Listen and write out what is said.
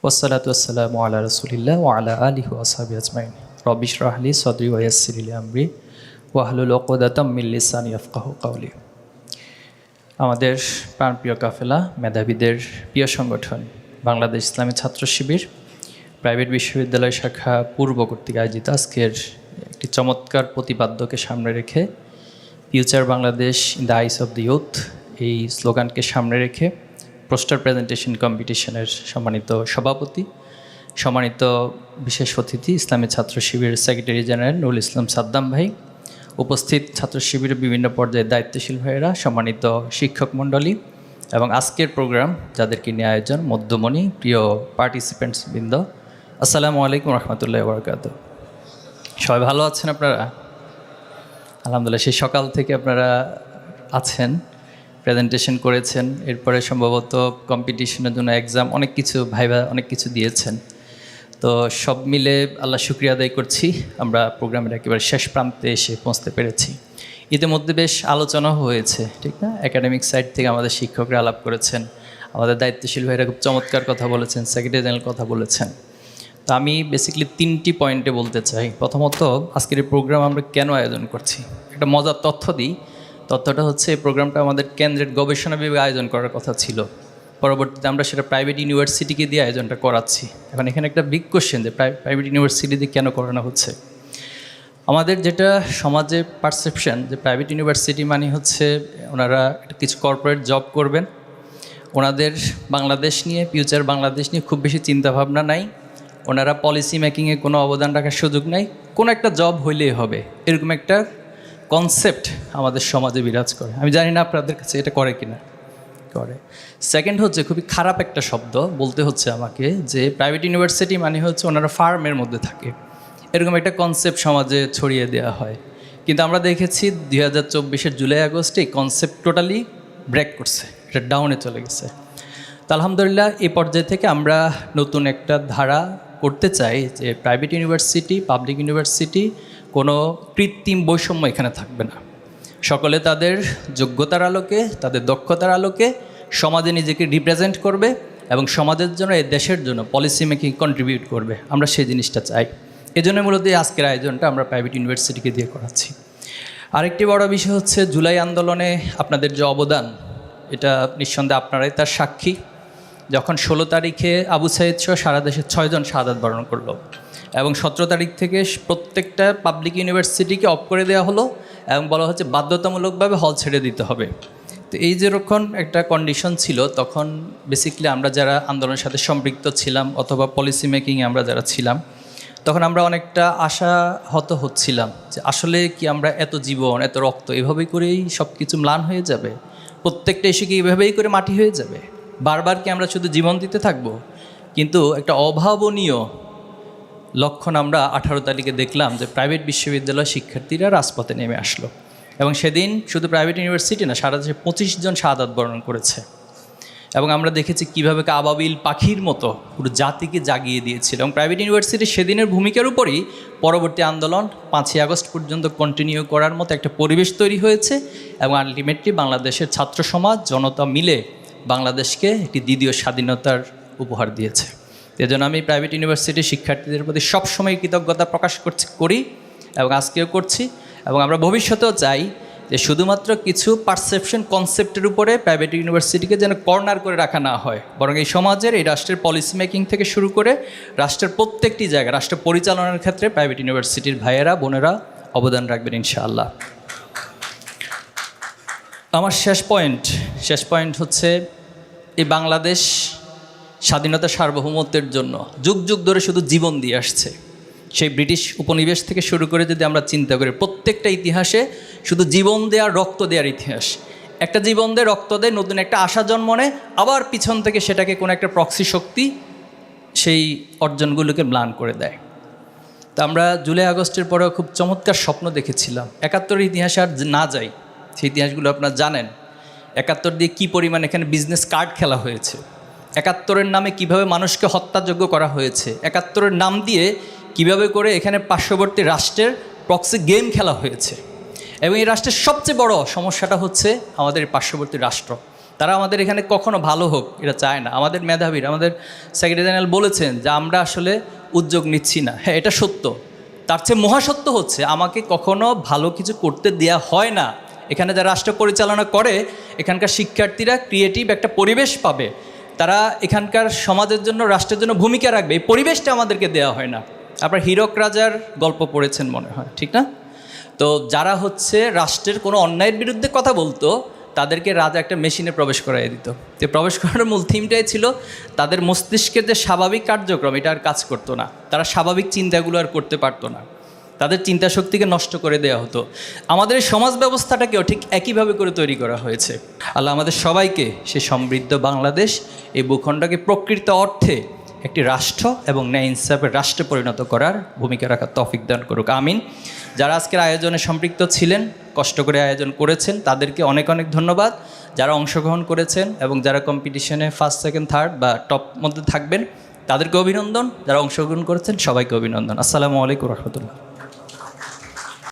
ওয়াসসালাতু ওয়াসসালামু আলা রাসূলিল্লাহ ওয়া আলা আলিহি ওয়া আসহাবিহি আজমাইন। রব্বি ইশরাহ লি সাদরি ওয়া ইয়াসসির লি আমরি ওয়াহলুল উকদাতাম মিন লিসানি ইয়াফকাহু কাওলি। আমাদের প্রাণপ্রিয় কাফেলা, মেধাবীদের প্রিয় সংগঠন বাংলাদেশ ইসলামী ছাত্র শিবির প্রাইভেট বিশ্ববিদ্যালয় শাখা পূর্ব কর্তৃক আয়োজিত আজকের একটি চমৎকার প্রতিপাদ্যকে সামনে রেখে future Bangladesh in the eyes of the youth এই স্লোগানকে সামনে রেখে পোস্টার প্রেজেন্টেশন কম্পিটিশনের সম্মানিত সভাপতি, সম্মানিত বিশেষ অতিথি ইসলামী ছাত্র শিবির সেক্রেটারি জেনারেল নুরুল ইসলাম সাদ্দাম ভাই, উপস্থিত ছাত্র শিবিরের বিভিন্ন পর্যায়ে দায়িত্বশীল ভাইয়েরা, সম্মানিত শিক্ষক মণ্ডলী এবং আজকের প্রোগ্রাম যাদেরকে নিয়ে আয়োজন মধ্যমণি, প্রিয় পার্টিসিপেন্টস বৃন্দ, আসসালামু আলাইকুম রহমতুল্লাহ বরকাতুহু। সবাই ভালো আছেন আপনারা? আলহামদুলিল্লাহ, সেই সকাল থেকে আপনারা আছেন, প্রেজেন্টেশন করেছেন, এরপরে সম্ভবত কম্পিটিশনের জন্য এক্সাম, অনেক কিছু ভাইবা অনেক কিছু দিয়েছেন। তো সব মিলে আল্লাহ শুকরিয়া আদায় করছি, আমরা প্রোগ্রামের একেবারে শেষ প্রান্তে এসে পৌঁছতে পেরেছি। ইতিমধ্যে বেশ আলোচনা হয়েছে, ঠিক না? একাডেমিক সাইড থেকে আমাদের শিক্ষকরা আলাপ করেছেন, আমাদের দায়িত্বশীল ভাইরা খুব চমৎকার কথা বলেছেন, সেক্রেটারি জেনারেল কথা বলেছেন। তো আমি বেসিক্যালি 3টি পয়েন্টে বলতে চাই। প্রথমত, আজকের এই প্রোগ্রাম আমরা কেন আয়োজন করছি, একটা মজার তথ্য দিই। তথ্যটা হচ্ছে, এই প্রোগ্রামটা আমাদের কেন্দ্রের গবেষণা বিভাগে আয়োজন করার কথা ছিল, পরবর্তীতে আমরা সেটা প্রাইভেট ইউনিভার্সিটিকে দিয়ে আয়োজনটা করাচ্ছি। এখন এখানে একটা বিগ কোশ্চেন, যে প্রাইভেট ইউনিভার্সিটি দিয়ে কেন করানো হচ্ছে। আমাদের যেটা সমাজে পারসেপশন, যে প্রাইভেট ইউনিভার্সিটি মানে হচ্ছে ওনারা কিছু কর্পোরেট জব করবেন, ওনাদের বাংলাদেশ নিয়ে, ফিউচার বাংলাদেশ নিয়ে খুব বেশি চিন্তাভাবনা নাই, ওনারা পলিসি মেকিংয়ে কোনো অবদান রাখার সুযোগ নাই, কোনো একটা জব হইলেই হবে, এরকম একটা কনসেপ্ট আমাদের সমাজে বিরাজ করে। আমি জানি না আপনাদের কাছে এটা করে কিনা। করে। সেকেন্ড হচ্ছে, খুবই খারাপ একটা শব্দ বলতে হচ্ছে আমাকে, যে প্রাইভেট ইউনিভার্সিটি মানে হচ্ছে ওনারা ফার্মের মধ্যে থাকে, এরকম একটা কনসেপ্ট সমাজে ছড়িয়ে দেওয়া হয়। কিন্তু আমরা দেখেছি 2024-এর জুলাই আগস্টে এই কনসেপ্ট টোটালি ব্রেক করছে, এটা ডাউনে চলে গেছে। তো আলহামদুলিল্লাহ, এই পর্যায় থেকে আমরা নতুন একটা ধারা করতে চাই, যে প্রাইভেট ইউনিভার্সিটি, পাবলিক ইউনিভার্সিটি, কোনো কৃত্রিম বৈষম্য এখানে থাকবে না। সকলে তাদের যোগ্যতার আলোকে, তাদের দক্ষতার আলোকে সমাজে নিজেকে রিপ্রেজেন্ট করবে এবং সমাজের জন্য, এই দেশের জন্য পলিসি মেকিং কন্ট্রিবিউট করবে। আমরা সেই জিনিসটা চাই। এজন্য মূলত এই আজকের আয়োজনটা আমরা প্রাইভেট ইউনিভার্সিটিকে দিয়ে করাচ্ছি। আরেকটি বড় বিষয় হচ্ছে, জুলাই আন্দোলনে আপনাদের যে অবদান, এটা নিঃসন্দেহে আপনারাই তার সাক্ষী। যখন 16 তারিখে আবু সাইদ সহ সারা দেশে 6 জন শাহাদাত বরণ করলো এবং 17 তারিখ থেকে প্রত্যেকটা পাবলিক ইউনিভার্সিটিকে অফ করে দেওয়া হলো এবং বলা হচ্ছে বাধ্যতামূলকভাবে হল ছেড়ে দিতে হবে। তো এই যেরকম একটা কন্ডিশন ছিল, তখন বেসিক্যালি আমরা যারা আন্দোলনের সাথে সম্পৃক্ত ছিলাম অথবা পলিসি মেকিংয়ে আমরা যারা ছিলাম, তখন আমরা অনেকটা আশাহত হচ্ছিলাম যে আসলে কি আমরা এত জীবন, এত রক্ত এভাবেই করেই সব কিছু ম্লান হয়ে যাবে, প্রত্যেকটা ইস্যু কি এভাবেই করে মাটি হয়ে যাবে, বারবার কি আমরা শুধু জীবন দিতে থাকবো? কিন্তু একটা অভাবনীয় লক্ষণ আমরা 18 তারিখে দেখলাম, যে প্রাইভেট বিশ্ববিদ্যালয় শিক্ষার্থীরা রাজপথে নেমে আসলো এবং সেদিন শুধু প্রাইভেট ইউনিভার্সিটি না, সারা দেশে 25 জন শাহাদাত বরণ করেছে। এবং আমরা দেখেছি কীভাবে আবাবিল পাখির মতো পুরো জাতিকে জাগিয়ে দিয়েছিল। এবং প্রাইভেট ইউনিভার্সিটি সেদিনের ভূমিকার উপরই পরবর্তী আন্দোলন 5ই আগস্ট পর্যন্ত কন্টিনিউ করার মতো একটা পরিবেশ তৈরি হয়েছে এবং আলটিমেটলি বাংলাদেশের ছাত্র সমাজ, জনতা মিলে বাংলাদেশকে একটি দ্বিতীয় স্বাধীনতার উপহার দিয়েছে। এজন্য আমি প্রাইভেট ইউনিভার্সিটির শিক্ষার্থীদের প্রতি সবসময় কৃতজ্ঞতা প্রকাশ করি এবং আজকেও করছি। এবং আমরা ভবিষ্যতেও চাই যে শুধুমাত্র কিছু পারসেপশন কনসেপ্টের উপরে প্রাইভেট ইউনিভার্সিটিকে যেন কর্নার করে রাখা না হয়, বরং এই সমাজের, এই রাষ্ট্রের পলিসি মেকিং থেকে শুরু করে রাষ্ট্রের প্রত্যেকটি জায়গায়, রাষ্ট্র পরিচালনার ক্ষেত্রে প্রাইভেট ইউনিভার্সিটির ভাইয়েরা, বোনেরা অবদান রাখবেন ইনশাআল্লাহ। আমার শেষ পয়েন্ট হচ্ছে, এই বাংলাদেশ স্বাধীনতা সার্বভৌমত্বের জন্য যুগ যুগ ধরে শুধু জীবন দিয়ে আসছে। সেই ব্রিটিশ উপনিবেশ থেকে শুরু করে যদি আমরা চিন্তা করি, প্রত্যেকটা ইতিহাসে শুধু জীবন দেওয়ার, রক্ত দেওয়ার ইতিহাস। একটা জীবন দেয়, রক্ত দেয়, নতুন একটা আশা জন্ম নেয়, আবার পিছন থেকে সেটাকে কোনো একটা প্রক্সি শক্তি সেই অর্জনগুলোকে ম্লান করে দেয়। তা আমরা জুলাই আগস্টের পরেও খুব চমৎকার স্বপ্ন দেখেছিলাম। 71-এর ইতিহাসে আর না যাই, সেই ইতিহাসগুলো আপনারা জানেন। 71 দিয়ে কী পরিমাণ এখানে বিজনেস কার্ড খেলা হয়েছে, 71-এর নামে কিভাবে মানুষকে হত্যাযোগ্য করা হয়েছে, 71-এর নাম দিয়ে কিভাবে করে এখানে পার্শ্ববর্তী রাষ্ট্রের প্রক্সি গেম খেলা হয়েছে। এবং এই রাষ্ট্রের সবচেয়ে বড় সমস্যাটা হচ্ছে আমাদের পার্শ্ববর্তী রাষ্ট্র, তারা আমাদের এখানে কখনো ভালো হোক এটা চায় না। আমাদের মেধাবীর, আমাদের সেক্রেটারি জেনারেল বলেছেন যে আমরা আসলে উদ্যোগ নিচ্ছি না। হ্যাঁ, এটা সত্য। তার চেয়ে মহাসত্য হচ্ছে আমাকে কখনো ভালো কিছু করতে দেয়া হয় না। এখানে যারা রাষ্ট্র পরিচালনা করে, এখানকার শিক্ষার্থীরা ক্রিয়েটিভ একটা পরিবেশ পাবে, তারা এখানকার সমাজের জন্য, রাষ্ট্রের জন্য ভূমিকা রাখবে, এই পরিবেশটা আমাদেরকে দেওয়া হয় না। আপনার হীরক রাজার গল্প পড়েছেন মনে হয়, ঠিক না? তো যারা হচ্ছে রাষ্ট্রের কোনো অন্যায়ের বিরুদ্ধে কথা বলতো, তাদেরকে রাজা একটা মেশিনে প্রবেশ করাই দিত। তো প্রবেশ করার মূল থিমটাই ছিল তাদের মস্তিষ্কের যে স্বাভাবিক কার্যক্রম, এটা আর কাজ করতো না। তারা স্বাভাবিক চিন্তাগুলো আর করতে পারতো না, তাদের চিন্তা শক্তিকে নষ্ট করে দেওয়া হতো। আমাদের এই সমাজ ব্যবস্থাটাকেও ঠিক একইভাবে করে তৈরি করা হয়েছে। আল্লাহ আমাদের সবাইকে সে সমৃদ্ধ বাংলাদেশ, এই ভূখণ্ডকে প্রকৃত অর্থে একটি রাষ্ট্র এবং ন্যায় ইনসাফের রাষ্ট্রে পরিণত করার ভূমিকা রাখার তৌফিক দান করুক, আমিন। যারা আজকের আয়োজনে সম্পৃক্ত ছিলেন, কষ্ট করে আয়োজন করেছেন, তাদেরকে অনেক অনেক ধন্যবাদ। যারা অংশগ্রহণ করেছেন এবং যারা কম্পিটিশনে ফার্স্ট, সেকেন্ড, থার্ড বা টপ মধ্যে থাকবেন, তাদেরকে অভিনন্দন। যারা অংশগ্রহণ করেছেন সবাইকে অভিনন্দন। আসসালামু আলাইকুম রহমতুল্লাহ।